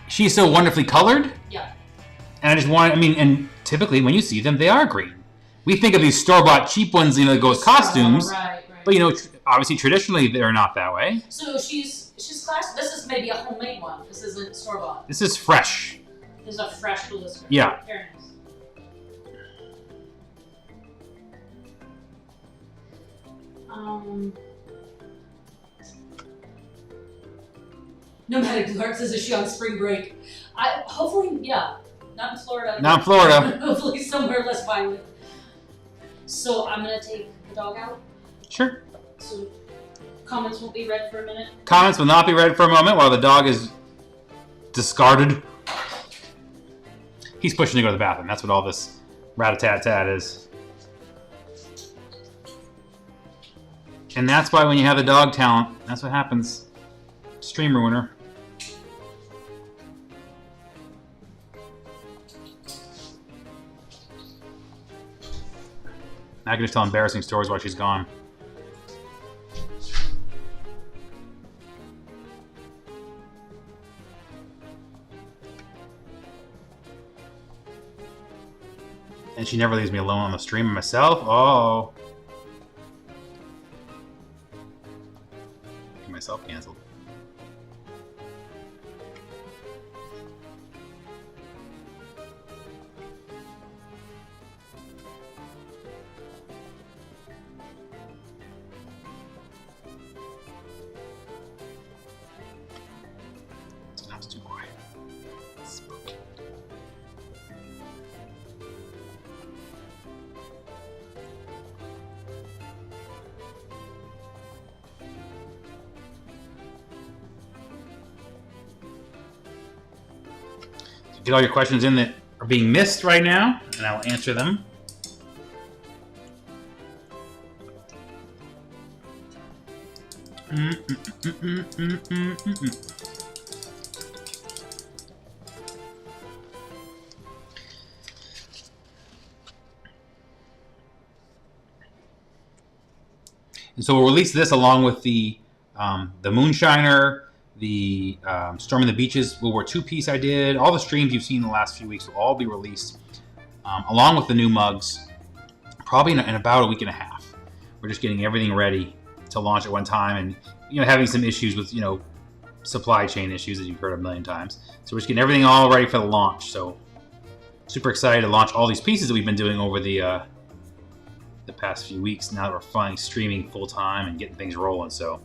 she's so wonderfully colored. Yeah. And I just want, and typically when you see them, they are green. We think of these store-bought cheap ones, that go with costumes. Right. But, obviously traditionally they're not that way. So she's class. This is maybe a homemade one. This isn't store-bought. This is fresh. This is a fresh hula skirt. Yeah. Very nice. Nomadic Blue Heart says, is she on spring break? Hopefully, yeah. Not in Florida. Not in Florida. Hopefully somewhere less violent. So I'm going to take the dog out. Sure. So comments won't be read for a minute. Comments will not be read for a moment while the dog is discarded. He's pushing to go to the bathroom. That's what all this rat-a-tat-tat is. And that's why when you have the dog talent, that's what happens. Stream ruiner. I can just tell embarrassing stories while she's gone. And she never leaves me alone on the stream myself. Oh. myself canceled. It's too quiet. Spooky. Get all your questions in that are being missed right now, and I will answer them. And so we'll release this along with the Moonshiner, the Storming the Beaches World War II piece I did. All the streams you've seen in the last few weeks will all be released along with the new mugs, probably in about a week and a half. We're just getting everything ready to launch at one time, and having some issues with supply chain issues that you've heard a million times. So we're just getting everything all ready for the launch. So super excited to launch all these pieces that we've been doing over the past few weeks. Now that we're finally streaming full time and getting things rolling. So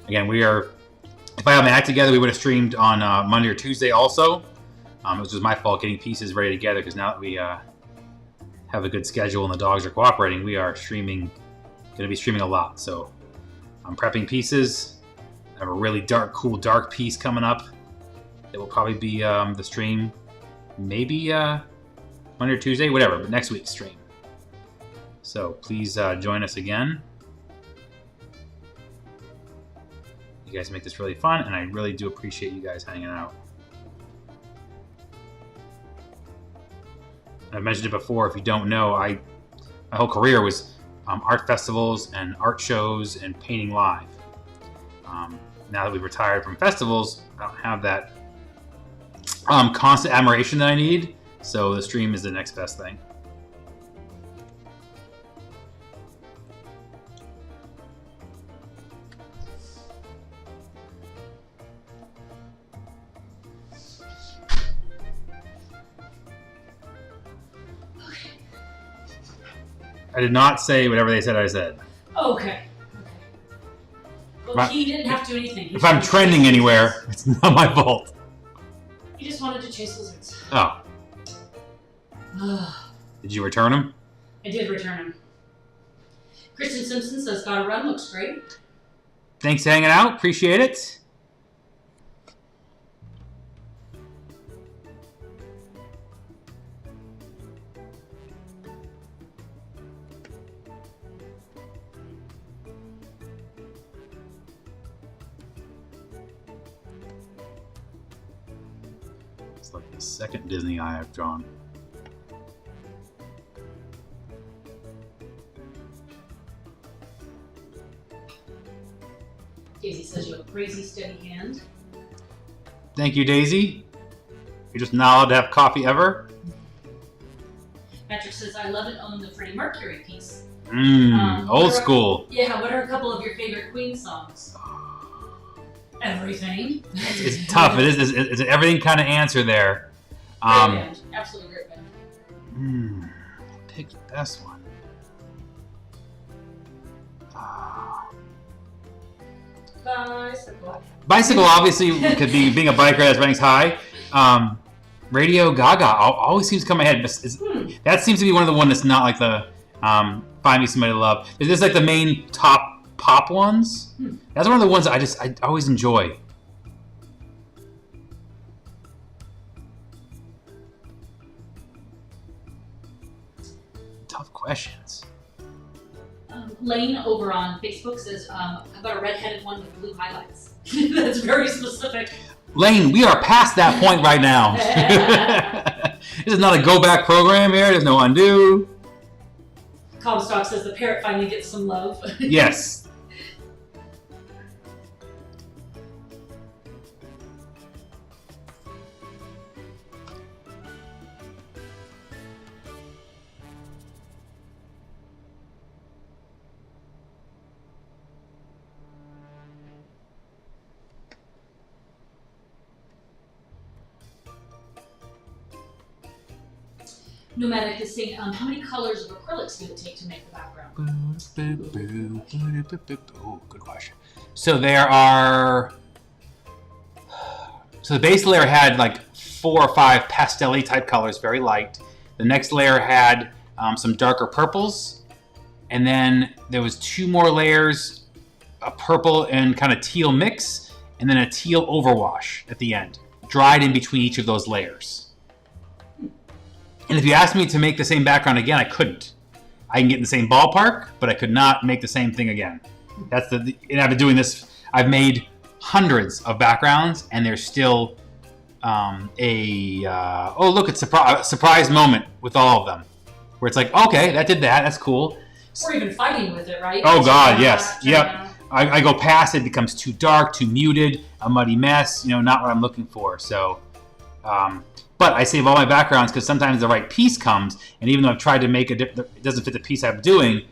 again, if I had my act together, we would have streamed on Monday or Tuesday also. It was just my fault getting pieces ready together, because now that we have a good schedule and the dogs are cooperating, we are going to be streaming a lot. So I'm prepping pieces. I have a really cool dark piece coming up that will probably be the stream maybe Monday or Tuesday, whatever, but next week's stream. So please join us again. You guys make this really fun, and I really do appreciate you guys hanging out. I've mentioned it before. If you don't know, my whole career was art festivals and art shows and painting live. Now that we've retired from festivals, I don't have that constant admiration that I need. So the stream is the next best thing. I did not say whatever they said I said. Okay. Well, he didn't have to do anything. If I'm trending anywhere, it's not my fault. He just wanted to chase lizards. Oh. Did you return him? I did return him. Kristen Simpson says, "Gotta run, looks great." Thanks for hanging out. Appreciate it. It's like the second Disney eye I've drawn. Daisy says you have a crazy steady hand. Thank you, Daisy. You're just not allowed to have coffee ever. Patrick says, "I love and own the Freddie Mercury piece." Old school. Yeah, what are a couple of your favorite Queen songs? Everything. It's tough. It's an everything kind of answer there. Great band. Absolutely great band. Pick the best one. Bicycle. Bicycle obviously could be being a biker that's running high. Radio Gaga always seems to come ahead. That seems to be one of the ones that's not like the Find Me Somebody to Love. Is this like the main top pop ones? That's one of the ones I always enjoy. Tough questions. Lane over on Facebook says, "I've got a red-headed one with blue highlights." That's very specific. Lane, we are past that point right now. This is not a go-back program here. There's no undo. Comstock says the parrot finally gets some love. Yes. Nomadic is saying, how many colors of acrylics did it take to make the background? Oh, good question. So there are. So the base layer had like 4 or 5 pastel-y type colors, very light. The next layer had some darker purples, and then there was 2 more layers, a purple and kind of teal mix, and then a teal overwash at the end, dried in between each of those layers. And if you asked me to make the same background again, I couldn't. I can get in the same ballpark, but I could not make the same thing again. And I've been doing this. I've made hundreds of backgrounds, and there's still oh look, it's a surprise moment with all of them, where it's like, okay, that did that. That's cool. Or even fighting with it, right? Oh God, yes, yep. I go past it, becomes too dark, too muted, a muddy mess. Not what I'm looking for. So. But I save all my backgrounds because sometimes the right piece comes, and even though I've tried to make it doesn't fit the piece I'm doing,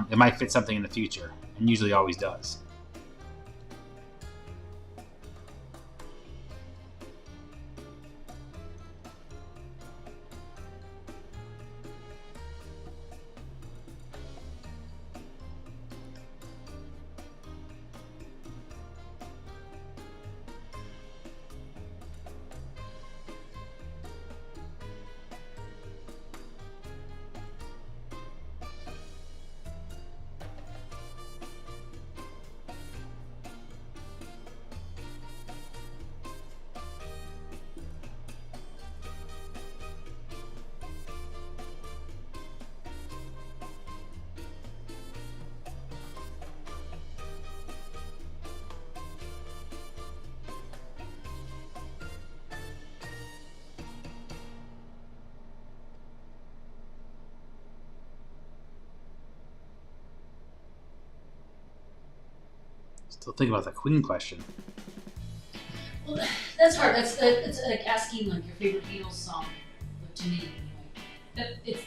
it might fit something in the future, and usually always does. Still thinking about the Queen question. Well, that's hard. It's like asking like your favorite Beatles song. To me, it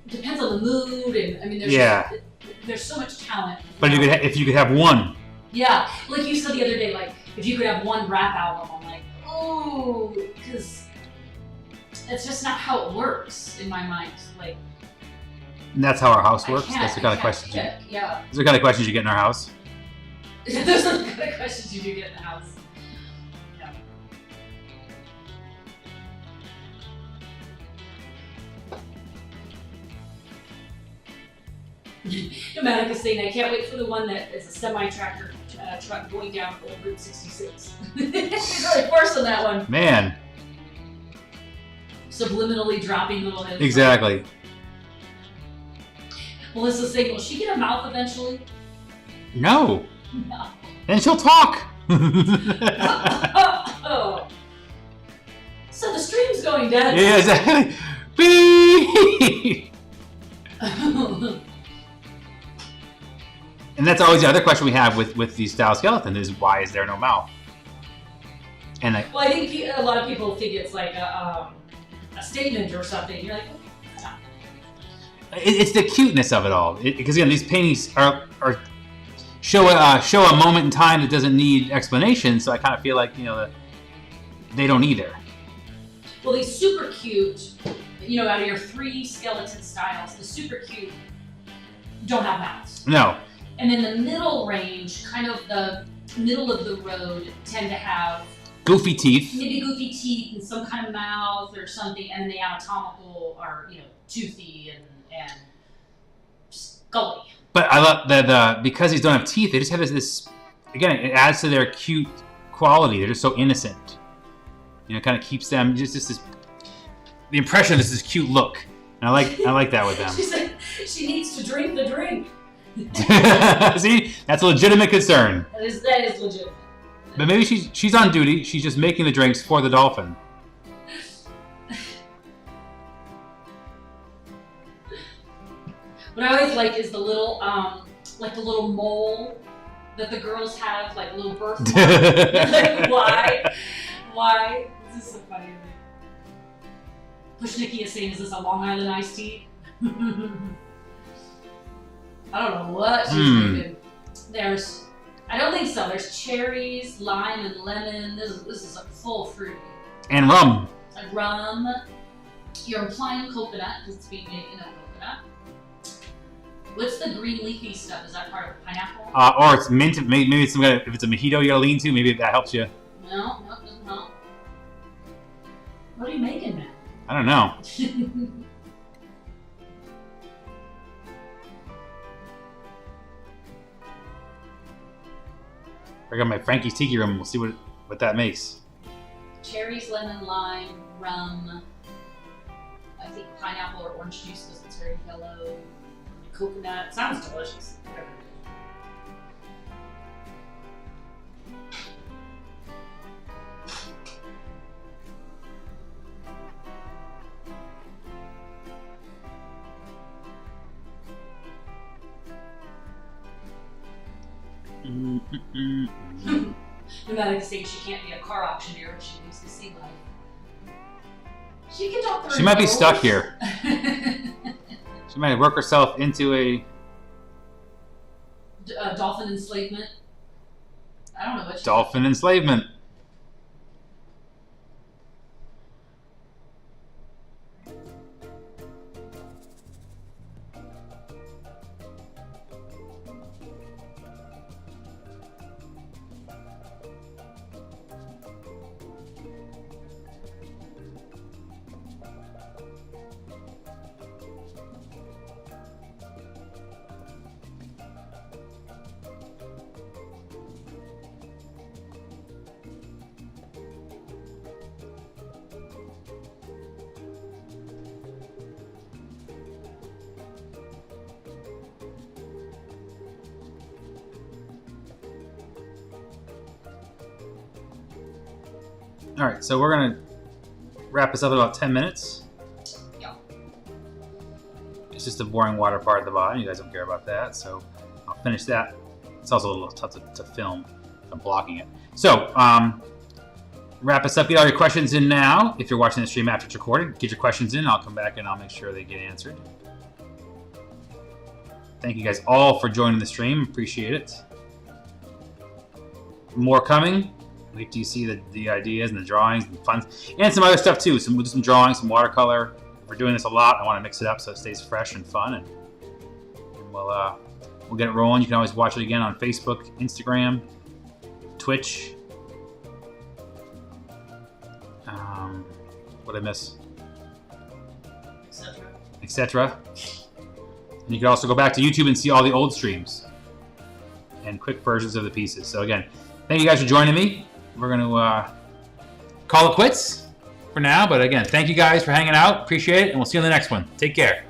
depends on the mood, and I mean, there's so much talent. But if you could have one. Yeah, like you said the other day, like if you could have one rap album, I'm like, oh, because that's just not how it works in my mind. Like. And that's how our house works. That's the kind of questions. Yeah. Those are the kind of questions you get in our house. Those are the kind of questions you do get in the house. Yeah. Nomadic is saying, I can't wait for the one that is a semi-tractor truck going down Old Route 66. He's really forcing that one. Man. Subliminally dropping little hints. Exactly. Melissa's saying, will she get a mouth eventually? No. No. Then she'll talk. Oh. So the stream's going dead. Yeah, exactly. Beep. And that's always the other question we have with the style skeleton is why is there no mouth? And well, I think a lot of people think it's like a statement or something. You're like, oh, it's the cuteness of it all. Because again, these paintings are show a moment in time that doesn't need explanation. So I kind of feel like that they don't either. Well, these super cute, out of your 3 skeleton styles, the super cute don't have mouths. No. And then the middle range, kind of the middle of the road, tend to have goofy teeth. Maybe goofy teeth and some kind of mouth or something, and then the anatomical are, toothy and scully. But I love the because these don't have teeth, they just have this again, it adds to their cute quality. They're just so innocent. Kind of keeps them just this the impression of this cute look. And I like that with them. She said she needs to drink the drink. See, that's a legitimate concern. That is legitimate. But maybe she's on duty. She's just making the drinks for the dolphin. What I always like is the little the little mole that the girls have, like a little birthmark. Like, why? This is so funny to me. Push Nikki is saying, is this a Long Island iced tea? I don't know what she's drinking. I don't think so. There's cherries, lime, and lemon. This is a full fruit. And rum. Rum. You're implying coconut because it's being made in a coconut. What's the green leafy stuff? Is that part of pineapple? Or it's mint. Maybe it's some kind of, if it's a mojito you gotta lean to, maybe that helps you. No, doesn't help. What are you making, man? I don't know. I got my Frankie's Tiki Room. We'll see what that makes. Cherries, lemon, lime, rum. I think pineapple or orange juice because it's very yellow. Coconut. Sounds delicious. Whatever it is. Pneumatic saying she can't be a car auctioneer, but she needs to see life. She can talk through. She might be stuck here. She might work herself into a dolphin enslavement. I don't know what. Dolphin enslavement. All right, so we're gonna wrap this up in about 10 minutes. Yeah. It's just a boring water part at the bottom. You guys don't care about that, so I'll finish that. It's also a little tough to film. I'm blocking it. So, wrap us up. Get all your questions in now. If you're watching the stream after it's recorded, get your questions in. I'll come back and I'll make sure they get answered. Thank you guys all for joining the stream. Appreciate it. More coming. Wait till you see the ideas and the drawings and fun, and some other stuff too. We'll do some drawings, some watercolor. We're doing this a lot. I want to mix it up so it stays fresh and fun, and we'll get it rolling. You can always watch it again on Facebook, Instagram, Twitch. What did I miss? Etc. And you can also go back to YouTube and see all the old streams and quick versions of the pieces. So again, thank you guys for joining me. We're going to call it quits for now. But again, thank you guys for hanging out. Appreciate it. And we'll see you in the next one. Take care.